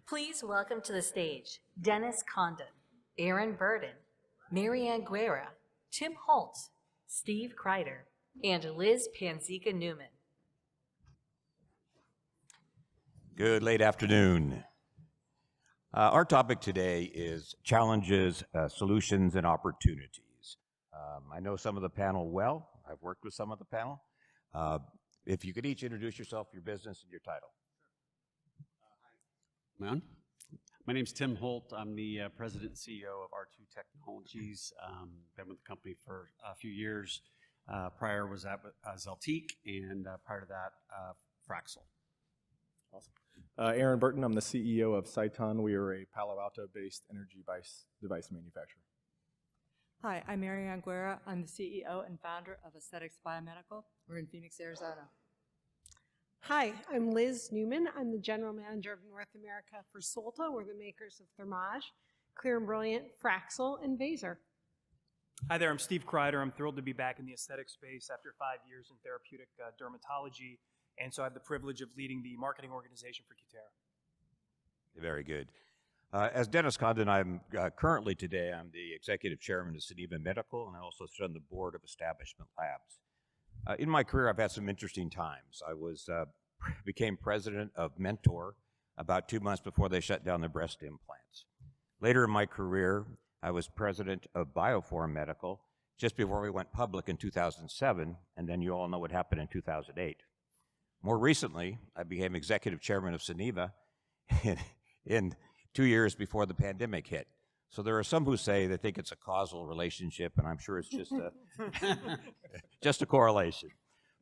Please welcome to the stage Dennis Condon, Aaron Burden, Marianne Guerra, Tim Holtz, Steve Kreider, and Liz Panzica Newman. Good late afternoon. Our topic today is challenges, solutions, and opportunities. I know some of the panel well. I've worked with some of the panel. If you could each introduce yourself, your business, and your title. My name's Tim Holt. I'm the president and CEO of R2 Technologies. Been with the company for a few years. Prior was at Healthegy, and prior to that, Fraxel. Awesome. Aaron Burton, I'm the CEO of Cyton. We are a Palo Alto-based energy device manufacturer. Hi, I'm Marianne Guerra. I'm the CEO and founder of Aesthetics Biomedical. We're in Phoenix, Arizona. Hi, I'm Liz Newman. I'm the General Manager of North America for Solta. We're the makers of Thermage, Clear and Brilliant, Fraxel, and Vaser. Hi there, I'm Steve Kreider. I'm thrilled to be back in the aesthetic space after 5 years in therapeutic dermatology, and so I have the privilege of leading the marketing organization for Cutera. Very good. As Dennis Condon, I'm currently today, I'm the executive chairman of Geneva Medical, and I also sit on the board of Establishment Labs. In my career, I've had some interesting times. I became president of Mentor about 2 months before they shut down the breast implants. Later in my career, I was president of Bioform Medical just before we went public in 2007, and then you all know what happened in 2008. More recently, I became executive chairman of Geneva in 2 years before the pandemic hit. So there are some who say they think it's a causal relationship, and I'm sure it's just just a correlation.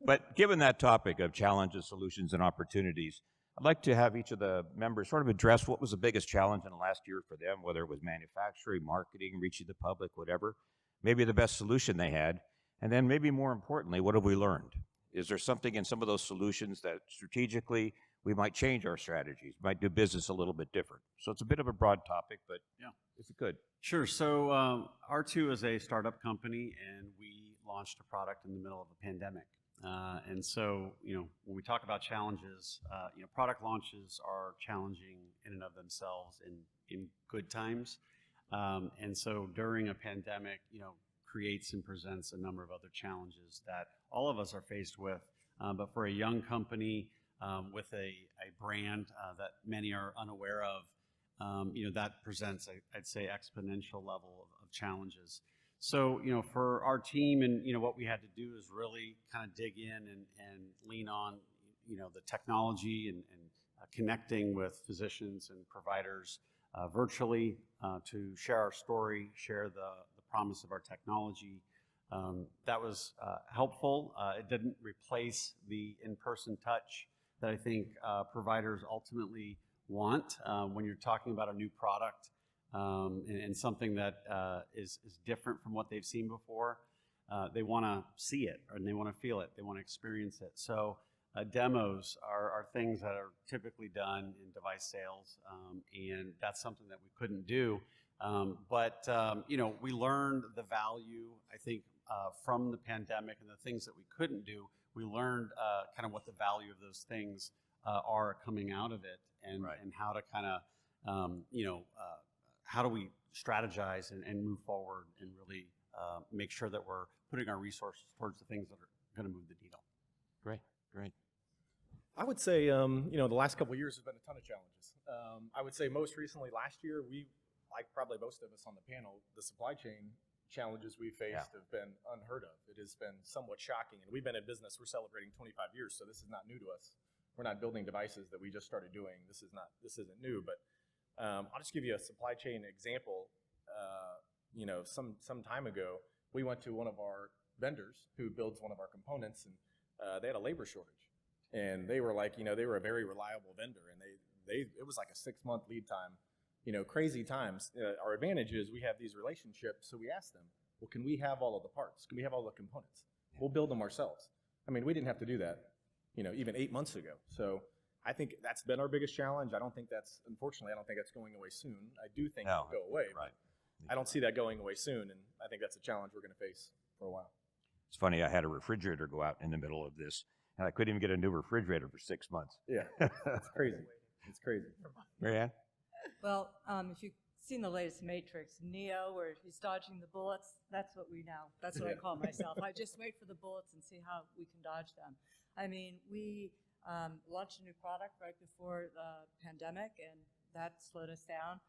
But given that topic of challenges, solutions, and opportunities, I'd like to have each of the members sort of address what was the biggest challenge in the last year for them, whether it was manufacturing, marketing, reaching the public, whatever, maybe the best solution they had, and then maybe more importantly, what have we learned? Is there something in some of those solutions that strategically we might change our strategies, might do business a little bit different? So it's a bit of a broad topic, but yeah, if you could. Sure. So R2 is a startup company, and we launched a product in the middle of a pandemic. And so, when we talk about challenges, product launches are challenging in and of themselves in good times. And so during a pandemic, creates and presents a number of other challenges that all of us are faced with. But for a young company with a brand that many are unaware of, that presents, I'd say, exponential level of challenges. So, for our team and, what we had to do is really kind of dig in and lean on, the technology and connecting with physicians and providers virtually to share our story, share the promise of our technology. That was helpful. It didn't replace the in-person touch that I think providers ultimately want when you're talking about a new product and something that is different from what they've seen before. They want to see it, and they want to feel it. They want to experience it. So demos are things that are typically done in device sales, and that's something that we couldn't do. But we learned the value, I think, from the pandemic and the things that we couldn't do. We learned kind of what the value of those things are coming out of it, and how to kind of, how do we strategize and move forward and really make sure that we're putting our resources towards the things that are going to move the needle. Great. I would say, the last couple of years has been a ton of challenges. I would say most recently last year, we, like probably most of us on the panel, the supply chain challenges we faced have been unheard of. It has been somewhat shocking, and we've been in business. We're celebrating 25 years, so this is not new to us. We're not building devices that we just started doing. This isn't new, but I'll just give you a supply chain example. Some time ago, we went to one of our vendors who builds one of our components, and they had a labor shortage. And they were like, they were a very reliable vendor, and it was like a 6-month lead time, crazy times. Our advantage is we have these relationships, so we asked them, well, can we have all of the parts? Can we have all the components? We'll build them ourselves. I mean, we didn't have to do that, even 8 months ago. So I think that's been our biggest challenge. Unfortunately, I don't think that's going away soon. I do think it'll go away. Right. I don't see that going away soon, and I think that's a challenge we're going to face for a while. It's funny, I had a refrigerator go out in the middle of this, and I couldn't even get a new refrigerator for 6 months. Yeah, it's crazy. It's crazy. Marianne? Well, if you've seen the latest Matrix, Neo, where he's dodging the bullets, that's what that's what I call myself. I just wait for the bullets and see how we can dodge them. I mean, we launched a new product right before the pandemic, and that slowed us down.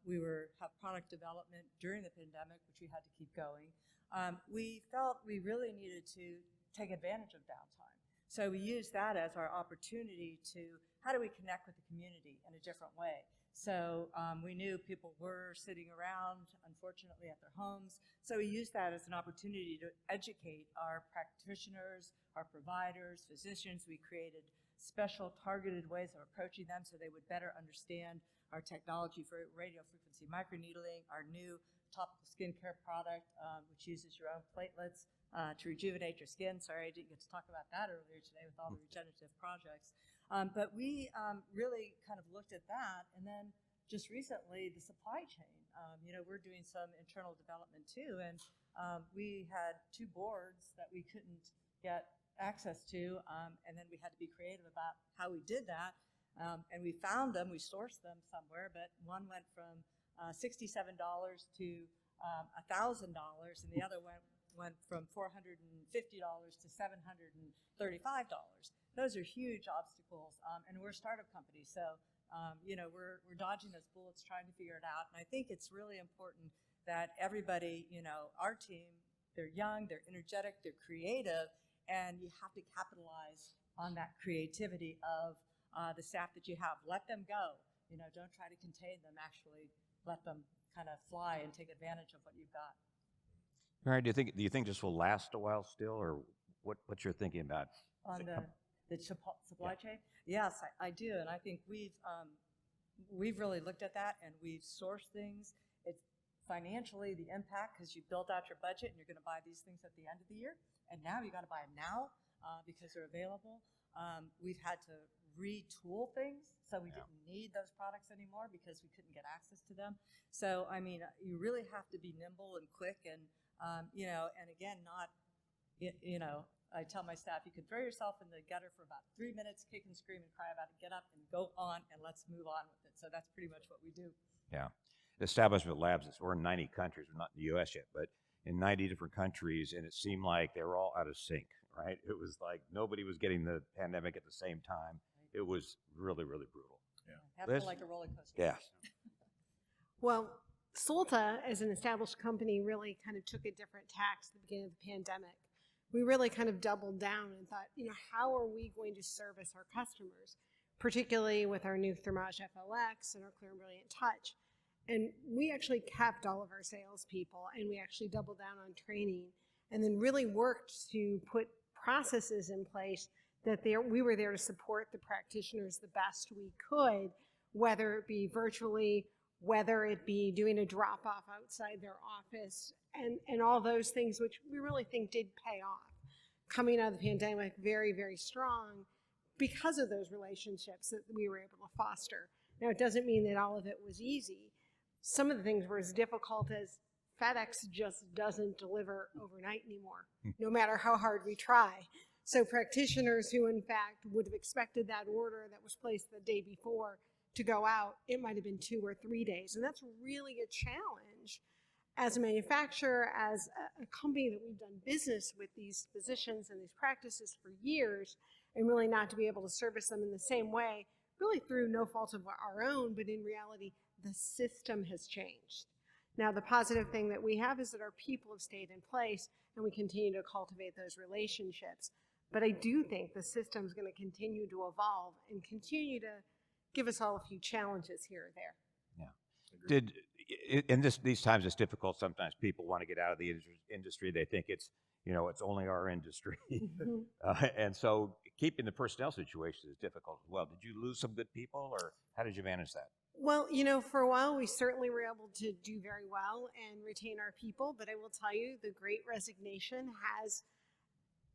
We have product development during the pandemic, which we had to keep going. We felt we really needed to take advantage of downtime. So we used that as our opportunity to, how do we connect with the community in a different way? So we knew people were sitting around, unfortunately, at their homes. So we used that as an opportunity to educate our practitioners, our providers, physicians. We created special targeted ways of approaching them so they would better understand our technology for radiofrequency microneedling, our new topical skincare product, which uses your own platelets to rejuvenate your skin. Sorry, I didn't get to talk about that earlier today with all the regenerative projects. But we really kind of looked at that, and then just recently, the supply chain. We're doing some internal development too, and we had 2 boards that we couldn't get access to, and then we had to be creative about how we did that. And we found them, we sourced them somewhere, but one went from $67 to $1,000, and the other went from $450 to $735. Those are huge obstacles, and we're a startup company, so we're dodging those bullets, trying to figure it out. And I think it's really important that everybody, our team, they're young, they're energetic, they're creative, and you have to capitalize on that creativity of the staff that you have. Let them go. Don't try to contain them. Actually, let them kind of fly and take advantage of what you've got. Mary, do you think this will last a while still, or what's your thinking about? On the supply chain? Yes, I do, and I think we've really looked at that, and we've sourced things. It's financially the impact, because you built out your budget and you're going to buy these things at the end of the year, and now you got to buy them now because they're available. We've had to retool things, so we didn't need those products anymore because we couldn't get access to them. So, I mean, you really have to be nimble and quick, and and again, I tell my staff, you can throw yourself in the gutter for about 3 minutes, kick and scream and cry about it, get up and go on, and let's move on with it. So that's pretty much what we do. Yeah. Establishment Labs, we're in 90 countries. We're not in the U.S. yet, but in 90 different countries, and it seemed like they were all out of sync, right? It was like nobody was getting the pandemic at the same time. It was really, really brutal. Yeah. Happened like a roller coaster. Yeah. Well, Solta, as an established company, really kind of took a different tack at the beginning of the pandemic. We really kind of doubled down and thought, how are we going to service our customers, particularly with our new Thermage FLX and our Clear and Brilliant Touch. And we actually kept all of our salespeople, and we actually doubled down on training, and then really worked to put processes in place that we were there to support the practitioners the best we could, whether it be virtually, whether it be doing a drop-off outside their office, and all those things, which we really think did pay off. Coming out of the pandemic very, very strong because of those relationships that we were able to foster. Now, it doesn't mean that all of it was easy. Some of the things were as difficult as FedEx just doesn't deliver overnight anymore, no matter how hard we try. So practitioners who, in fact, would have expected that order that was placed the day before to go out, it might have been 2 or 3 days. And that's really a challenge as a manufacturer, as a company that we've done business with these physicians and these practices for years, and really not to be able to service them in the same way, really through no fault of our own, but in reality, the system has changed. Now, the positive thing that we have is that our people have stayed in place, and we continue to cultivate those relationships. But I do think the system's going to continue to evolve and continue to give us all a few challenges here or there. Yeah. In these times, it's difficult. Sometimes people want to get out of the industry. They think it's only our industry. And so keeping the personnel situation is difficult as well. Did you lose some good people, or how did you manage that? Well, for a while, we certainly were able to do very well and retain our people. But I will tell you, the Great Resignation has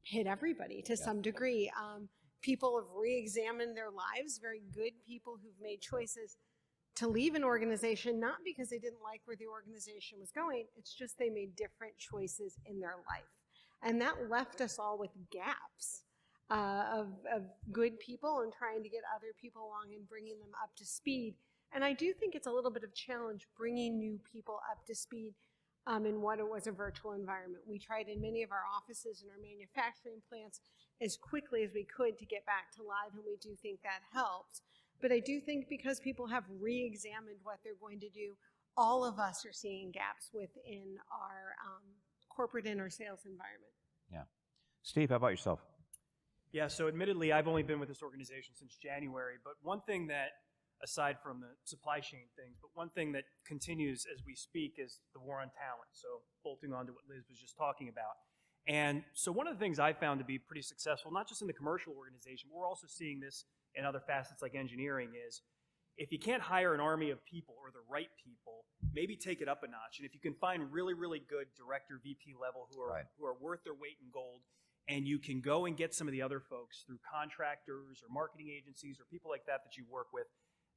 hit everybody to some degree. People have re-examined their lives, very good people who've made choices to leave an organization, not because they didn't like where the organization was going, it's just they made different choices in their life. And that left us all with gaps of good people and trying to get other people along and bringing them up to speed. And I do think it's a little bit of challenge bringing new people up to speed in what it was a virtual environment. We tried in many of our offices and our manufacturing plants as quickly as we could to get back to live, and we do think that helps. But I do think because people have re-examined what they're going to do, all of us are seeing gaps within our corporate and our sales environment. Yeah. Steve, how about yourself? Yeah, so admittedly, I've only been with this organization since January, but one thing that, aside from the supply chain things, but one thing that continues as we speak is the war on talent. So bolting on to what Liz was just talking about. And so one of the things I found to be pretty successful, not just in the commercial organization, but we're also seeing this in other facets like engineering, is if you can't hire an army of people or the right people, maybe take it up a notch. And if you can find really, really good director, VP level who are worth their weight in gold, and you can go and get some of the other folks through contractors or marketing agencies or people like that that you work with,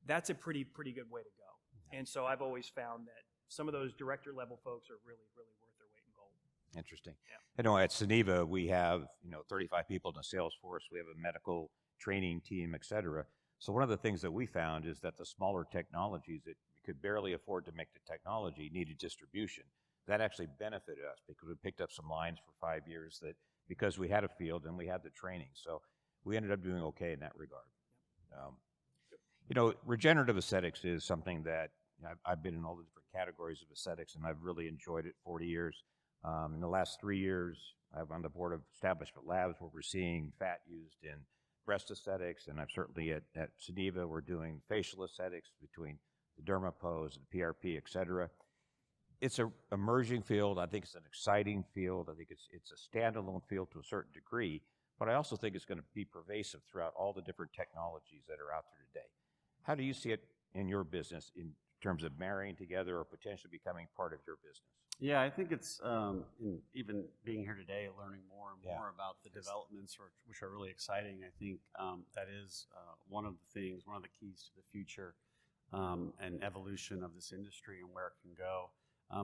that's a pretty good way to go. And so I've always found that some of those director level folks are really, really worth their weight in gold. Interesting. Yeah. I know at Geneva we have 35 people in the sales force. We have a medical training team, et cetera. So one of the things that we found is that the smaller technologies that we could barely afford to make the technology needed distribution. That actually benefited us because we picked up some lines for 5 years that because we had a field and we had the training. So we ended up doing okay in that regard. Regenerative aesthetics is something that I've been in all the different categories of aesthetics, and I've really enjoyed it 40 years. In the last 3 years, I'm on the board of Establishment Labs where we're seeing fat used in breast aesthetics, and I'm certainly at Geneva, we're doing facial aesthetics between the dermapose and PRP, et cetera. It's an emerging field. I think it's an exciting field. I think it's a standalone field to a certain degree, but I also think it's going to be pervasive throughout all the different technologies that are out there today. How do you see it in your business in terms of marrying together or potentially becoming part of your business? Yeah, I think it's even being here today, learning more and more about the developments, which are really exciting. I think that is one of the things, one of the keys to the future and evolution of this industry and where it can go.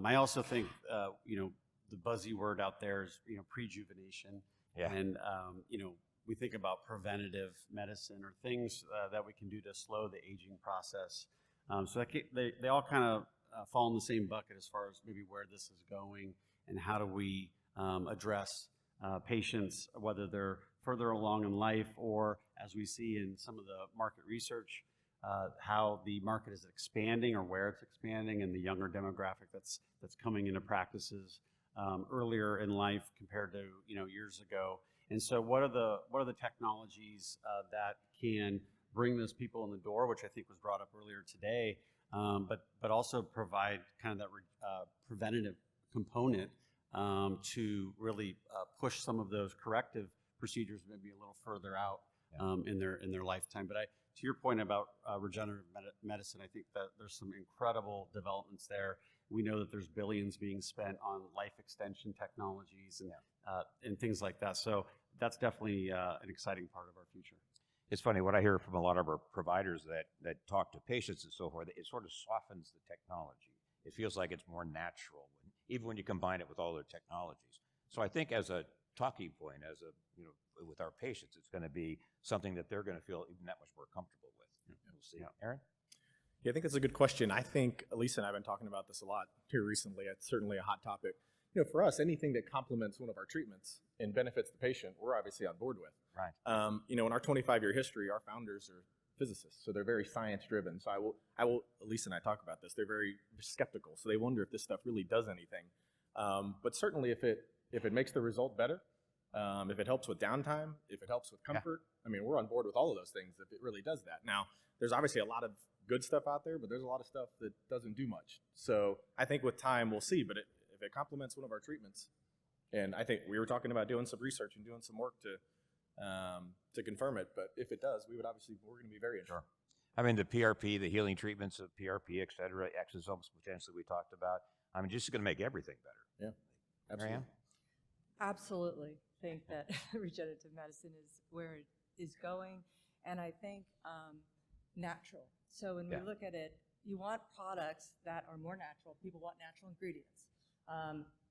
I also think the buzzy word out there is prejuvenation, and we think about preventative medicine or things that we can do to slow the aging process. So they all kind of fall in the same bucket as far as maybe where this is going and how do we address patients, whether they're further along in life or, as we see in some of the market research, how the market is expanding or where it's expanding and the younger demographic that's coming into practices earlier in life compared to years ago. And so what are the technologies that can bring those people in the door, which I think was brought up earlier today, but also provide kind of that preventative component to really push some of those corrective procedures maybe a little further out in their lifetime. But to your point about regenerative medicine, I think that there's some incredible developments there. We know that there's billions being spent on life extension technologies and things like that. So that's definitely an exciting part of our future. It's funny, what I hear from a lot of our providers that talk to patients and so forth, it sort of softens the technology. It feels like it's more natural, even when you combine it with all their technologies. So I think as a talking point, with our patients, it's going to be something that they're going to feel even that much more comfortable with. We'll see. Aaron? Yeah, I think that's a good question. I think Lisa and I have been talking about this a lot here recently. It's certainly a hot topic. For us, anything that complements one of our treatments and benefits the patient, we're obviously on board with. Right. In our 25-year history, our founders are physicists, so they're very science-driven. So I will. Lisa and I talk about this. They're very skeptical, so they wonder if this stuff really does anything. But certainly, if it makes the result better, if it helps with downtime, if it helps with comfort, we're on board with all of those things if it really does that. Now, there's obviously a lot of good stuff out there, but there's a lot of stuff that doesn't do much. So I think with time we'll see. But if it complements one of our treatments, and I think we were talking about doing some research and doing some work to confirm it. But if it does, we're going to be very interested. Sure. The PRP, the healing treatments of PRP, et cetera, exosomes potentially we talked about. Just going to make everything better. Yeah, absolutely. Absolutely. I think that regenerative medicine is where it is going, and I think natural. So when we look at it, you want products that are more natural. People want natural ingredients.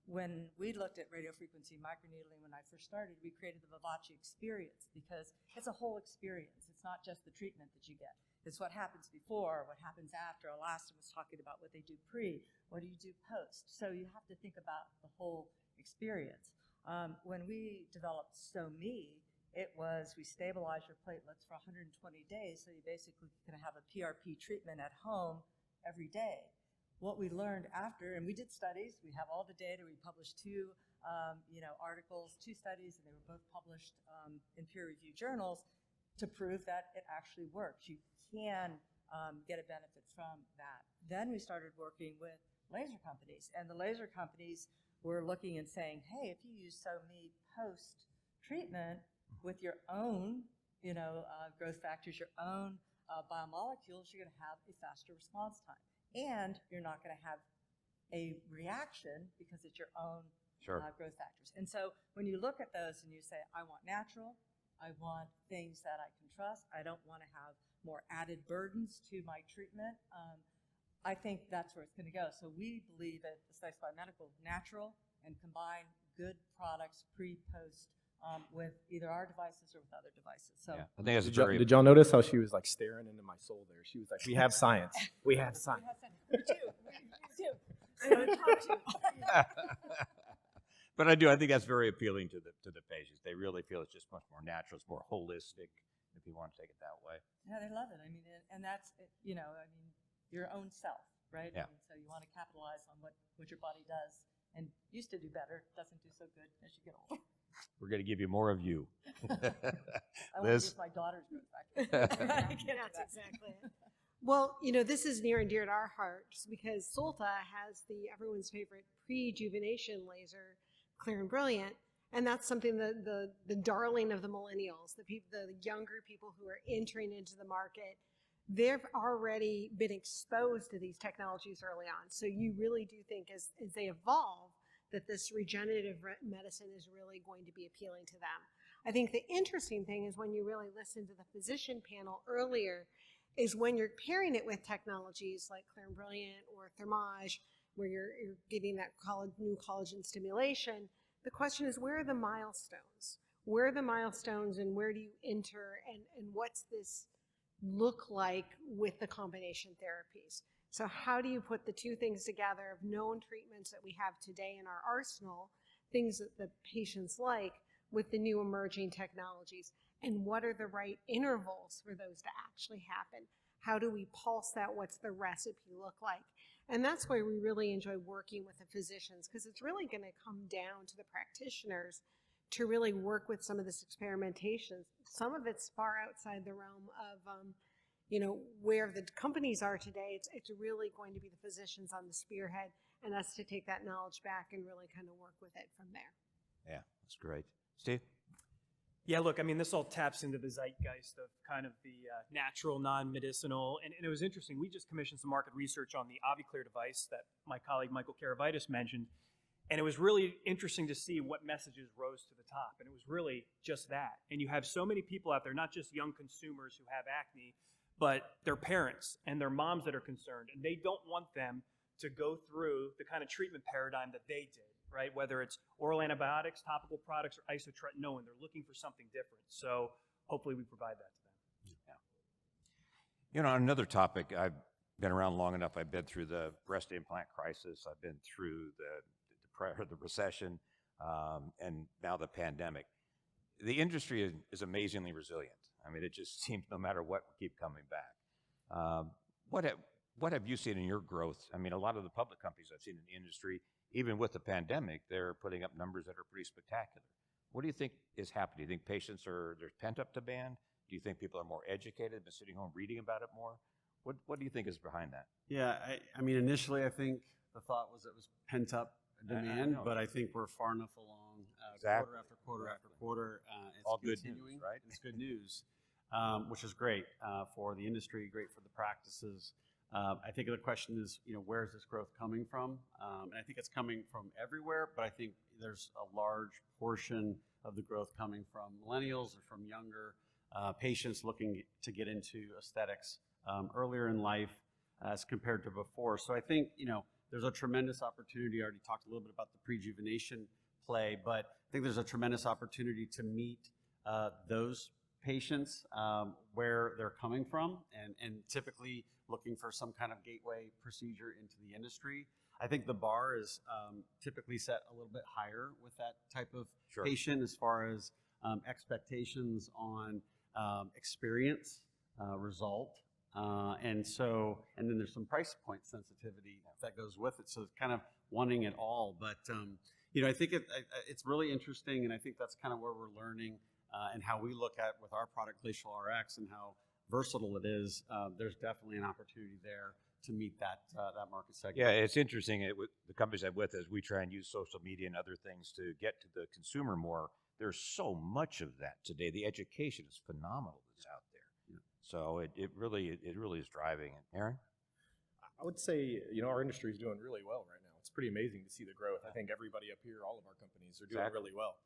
when we looked at radiofrequency microneedling when I first started, we created the Vivace experience because it's a whole experience. It's not just the treatment that you get. It's what happens before, what happens after. Elastin was talking about what they do pre, what do you do post. So you have to think about the whole experience. When we developed SoMe, it was we stabilize your platelets for 120 days, so you basically can have a PRP treatment at home every day. What we learned after, and we did studies, we have all the data, we published two articles, 2 studies, and they were both published in peer-reviewed journals to prove that it actually works. You can get a benefit from that. Then we started working with laser companies, and the laser companies were looking and saying, hey, if you use SoMe post-treatment with your own growth factors, your own biomolecules, you're going to have a faster response time. And you're not going to have a reaction because it's your own growth factors. And so when you look at those and you say, I want natural, I want things that I can trust, I don't want to have more added burdens to my treatment, I think that's where it's going to go. So we believe at Aesthetics Biomedical, natural and combine good products pre-post with either our devices or with other devices. So I think that's Did y'all notice how she was like staring into my soul there? She was like, we have science. We have science. We do. We do. But I think that's very appealing to the patients. They really feel it's just much more natural. It's more holistic, if you want to take it that way. Yeah, they love it. I mean, and that's, your own self, right? Yeah. I mean, so you want to capitalize on what your body does and used to do better, doesn't do so good as you get older. We're going to give you more of you. I want to Liz? use my daughter's growth factor. That's exactly it. Well, this is near and dear to our hearts because Solta has everyone's favorite pre-rejuvenation laser, Clear and Brilliant, and that's something that the darling of the millennials, the younger people who are entering into the market, they've already been exposed to these technologies early on. So you really do think as they evolve that this regenerative medicine is really going to be appealing to them. I think the interesting thing is when you really listen to the physician panel earlier is when you're pairing it with technologies like Clear and Brilliant or Thermage, where you're getting that new collagen stimulation, the question is, where are the milestones? Where are the milestones and where do you enter and what's this look like with the combination therapies? So how do you put the two things together of known treatments that we have today in our arsenal, things that the patients like, with the new emerging technologies? And what are the right intervals for those to actually happen? How do we pulse that? What's the recipe look like? And that's why we really enjoy working with the physicians, because it's really going to come down to the practitioners to really work with some of this experimentation. Some of it's far outside the realm of where the companies are today. It's really going to be the physicians on the spearhead and us to take that knowledge back and really kind of work with it from there. Yeah, that's great. Steve? Yeah, look, I mean, this all taps into the zeitgeist of kind of the natural, non-medicinal, and it was interesting. We just commissioned some market research on the AviClear device that my colleague Michael Karavitis mentioned, and it was really interesting to see what messages rose to the top, and it was really just that. And you have so many people out there, not just young consumers who have acne, but their parents and their moms that are concerned, and they don't want them to go through the kind of treatment paradigm that they did, right? Whether it's oral antibiotics, topical products, or isotretinoin, they're looking for something different. So hopefully we provide that to them. Yeah. Another topic, I've been around long enough. I've been through the breast implant crisis. I've been through the recession, and now the pandemic. The industry is amazingly resilient. I mean, it just seems no matter what, we keep coming back. What have you seen in your growth? I mean, a lot of the public companies I've seen in the industry, even with the pandemic, they're putting up numbers that are pretty spectacular. What do you think is happening? Do you think there's pent-up demand? Do you think people are more educated, been sitting home reading about it more? What do you think is behind that? Yeah, I mean, initially I think the thought was it was pent-up demand, but I think we're far enough along, Exactly. quarter after quarter after quarter. It's all good continuing. news, right? It's good news, which is great for the industry, great for the practices. I think the question is, where is this growth coming from? And I think it's coming from everywhere, but I think there's a large portion of the growth coming from millennials or from younger patients looking to get into aesthetics earlier in life as compared to before. So I think, there's a tremendous opportunity. I already talked a little bit about the prejuvenation play, but I think there's a tremendous opportunity to meet those patients where they're coming from and typically looking for some kind of gateway procedure into the industry. I think the bar is typically set a little bit higher with that type of patient as far as expectations on experience, result. And then there's some price point sensitivity that goes with it. So it's kind of wanting it all. But, I think it's really interesting. And I think that's kind of where we're learning and how we look at with our product, Glacial RX, and how versatile it is. There's definitely an opportunity there to meet that market segment. Yeah, it's interesting. With the companies I'm with, as we try and use social media and other things to get to the consumer more, there's so much of that today. The education is phenomenal that's out there. Yeah. So it really is driving it. Aaron? I would say, our industry is doing really well right now. It's pretty amazing to see the growth. I think everybody up here, all of our companies are doing really well.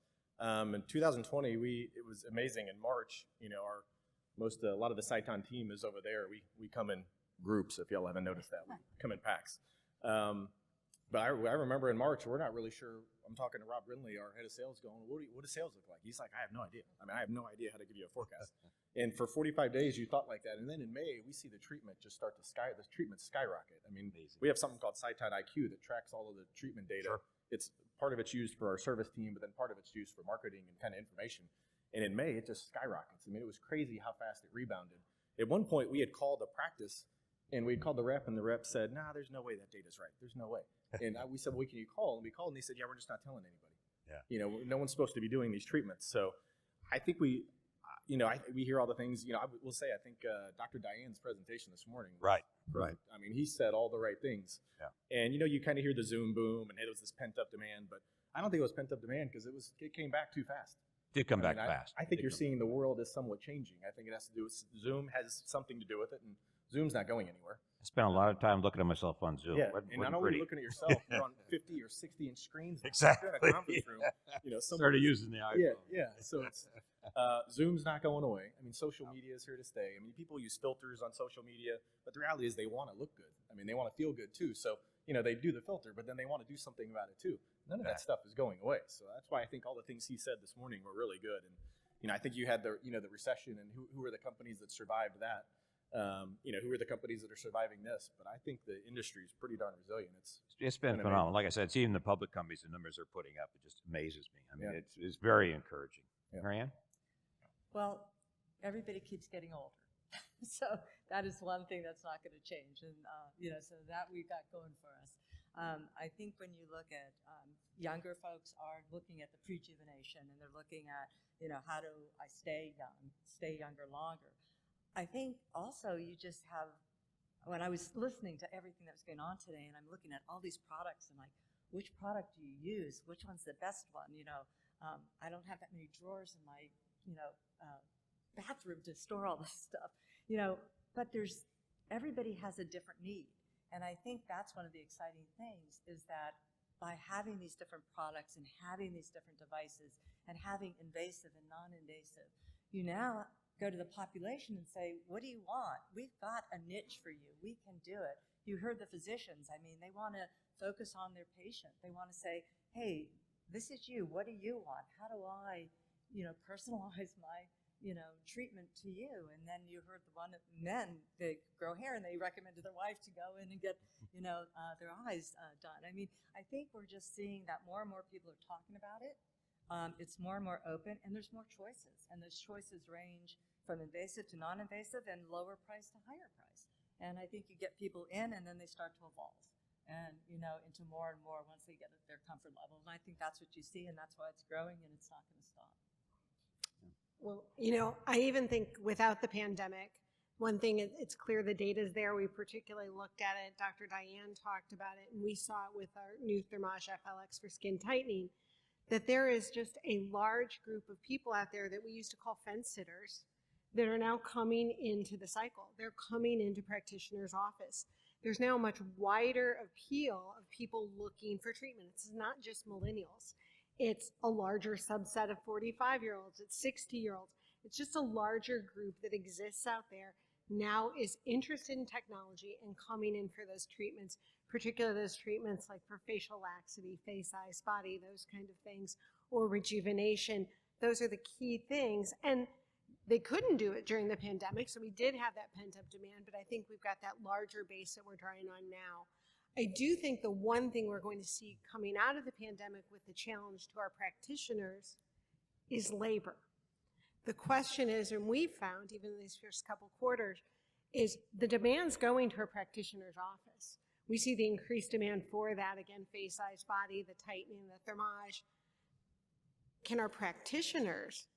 In 2020, it was amazing. In March, a lot of the Sciton team is over there. We come in groups, if y'all haven't noticed that. We come in packs. But I remember in March, we're not really sure. I'm talking to Rob Brindley, our head of sales, going, what does sales look like? He's like, I have no idea. I have no idea how to give you a forecast. And for 45 days, you thought like that. And then in May, we see the treatment just start to skyrocket. We have something called Sciton IQ that tracks all of the treatment data. It's part of it's used for our service team, but then part of it's used for marketing and kind of information. And in May, it just skyrockets. It was crazy how fast it rebounded. At one point, we had called a practice, and we called the rep, and the rep said, nah, there's no way that data's right. There's no way. And we said, well, can you call? And we called, and they said, yeah, we're just not telling anybody. Yeah. No one's supposed to be doing these treatments. So I think we hear all the things. I will say, I think Dr. Diane's presentation this morning. Right. He said all the right things. Yeah. And, you kind of hear the Zoom boom, and it was this pent-up demand. But I don't think it was pent-up demand because it came back too fast. Did come back fast. I think you're seeing the world is somewhat changing. I think it has to do with Zoom has something to do with it, and Zoom's not going anywhere. I spent a lot of time looking at myself on Zoom. Yeah, and not only looking at yourself, you're on 50 or 60-inch screens. Exactly. You're in a conference room. Started using the iPhone. Yeah. So it's Zoom's not going away. Social media is here to stay. People use filters on social media, but the reality is they want to look good. They want to feel good too. So they do the filter, but then they want to do something about it too. None of that stuff is going away. So that's why I think all the things he said this morning were really good. And I think you had the recession, and who are the companies that survived that? Who are the companies that are surviving this? But I think the industry is pretty darn resilient. It's been phenomenal. Like I said, seeing the public companies, the numbers they're putting up, it just amazes me. It's very encouraging. Yeah. Marianne? Well, everybody keeps getting older. So that is one thing that's not going to change. And, so that we got going for us. I think when you look at younger folks are looking at the prejuvenation, and they're looking at, how do I stay younger longer? I think also you just have, when I was listening to everything that was going on today, and I'm looking at all these products, and like, which product do you use? Which one's the best one? I don't have that many drawers in my, bathroom to store all this stuff, but everybody has a different need. And I think that's one of the exciting things is that by having these different products and having these different devices and having invasive and non-invasive, you now go to the population and say, what do you want? We've got a niche for you. We can do it. You heard the physicians. They want to focus on their patient. They want to say, hey, this is you. What do you want? How do I, personalize my, treatment to you? And then you heard the one men, they grow hair and they recommend to their wife to go in and get, their eyes done. I think we're just seeing that more and more people are talking about it. It's more and more open, and there's more choices. And those choices range from invasive to non-invasive and lower price to higher price. And I think you get people in, and then they start to evolve and, into more and more once they get at their comfort level. And I think that's what you see, and that's why it's growing, and it's not going to stop. Well, I even think without the pandemic, one thing, it's clear the data's there. We particularly looked at it. Dr. Diane talked about it, and we saw it with our new Thermage FLX for skin tightening, that there is just a large group of people out there that we used to call fence sitters that are now coming into the cycle. They're coming into practitioner's office. There's now a much wider appeal of people looking for treatment. It's not just millennials. It's a larger subset of 45-year-olds. It's 60-year-olds. It's just a larger group that exists out there now is interested in technology and coming in for those treatments, particularly those treatments like for facial laxity, face, eyes, body, those kind of things, or rejuvenation. Those are the key things. And they couldn't do it during the pandemic, so we did have that pent-up demand, but I think we've got that larger base that we're drawing on now. I do think the one thing we're going to see coming out of the pandemic with the challenge to our practitioners is labor. The question is, and we've found, even in these first couple quarters, is the demand's going to our practitioner's office. We see the increased demand for that, again, face, eyes, body, the tightening, the thermage. Can our practitioners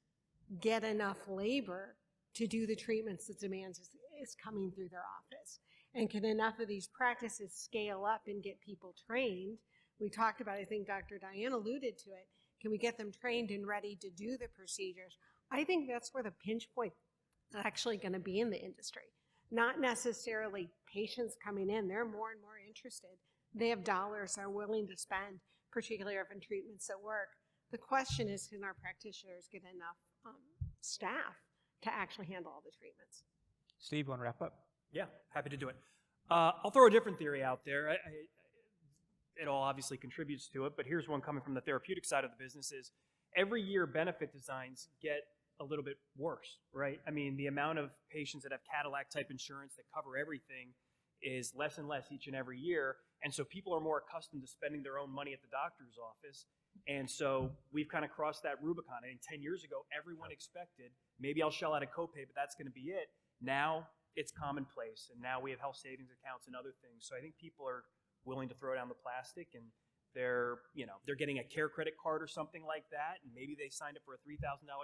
get enough labor to do the treatments that demand is coming through their office? And can enough of these practices scale up and get people trained? We talked about, I think Dr. Diane alluded to it, can we get them trained and ready to do the procedures? I think that's where the pinch point is actually going to be in the industry. Not necessarily patients coming in, they're more and more interested. They have dollars they're willing to spend, particularly in treatments that work. The question is, can our practitioners get enough staff to actually handle all the treatments? Steve, want to wrap up? Yeah, happy to do it. I'll throw a different theory out there. It all obviously contributes to it, but here's one coming from the therapeutic side of the business is every year benefit designs get a little bit worse, right? I mean, the amount of patients that have Cadillac-type insurance that cover everything is less and less each and every year, and so people are more accustomed to spending their own money at the doctor's office, and so we've kind of crossed that Rubicon. And 10 years ago, everyone expected, maybe I'll shell out a copay, but that's going to be it. Now it's commonplace, and now we have health savings accounts and other things. So I think people are willing to throw down the plastic, and they're getting a care credit card or something like that, and maybe they signed up for a $3,000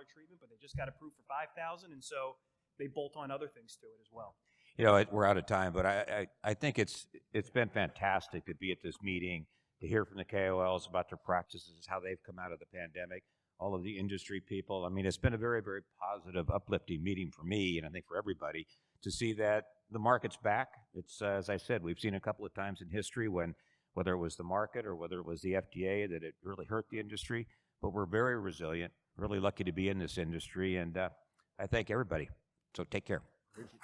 treatment, but they just got approved for $5,000, and so they bolt on other things to it as well. You know, we're out of time, but I think it's been fantastic to be at this meeting, to hear from the KOLs about their practices, how they've come out of the pandemic, all of the industry people. I mean, it's been a very, very positive, uplifting meeting for me, and I think for everybody, to see that the market's back. It's, as I said, we've seen a couple of times in history when, whether it was the market or whether it was the FDA, that it really hurt the industry, but we're very resilient, really lucky to be in this industry, and I thank everybody. So take care. Thank you.